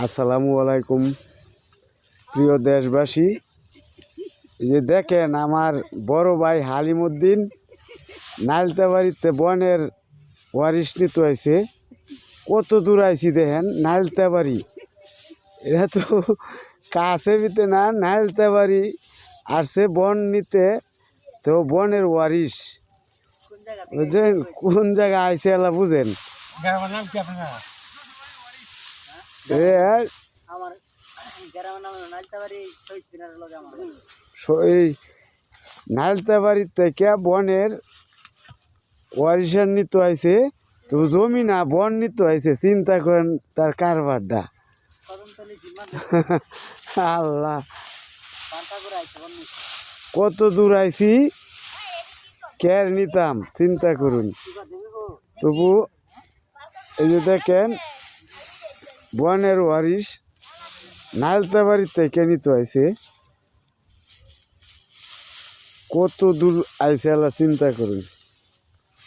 আসসালামু আলাইকুম প্রিয় দেশবাসী। যে দেখেন আমার বড় ভাই হালিমউদ্দিন নাইলতাবাড়িতে বনের ওয়ারিশ নিতে হয়েছে। কত দূর আইছি দেখেন, নাইলতাবাড়ি এটা তো কাছে ভিতে না, নাইলতাবাড়ি আসছে বন নিতে। তো বনের ওয়ারিশ বুঝছেন কোন জায়গায় আইছে এলা বুঝেন। এই নাইলতাবাড়ি থেকে বনের ওয়ারিশার নিতে আইছে। তো জমি না, বন নিতে আইছে। চিন্তা করেন তার কারবারটা। আল্লাহ, কত দূর আইছি, কেয়ার নিতাম, চিন্তা করুন। তবু এই যে দেখেন বনের ওয়ারিশ নাইলতাবাড়ি থেকে নিতে আইছে। কত দূর আইছে আল্লাহ, চিন্তা করুন।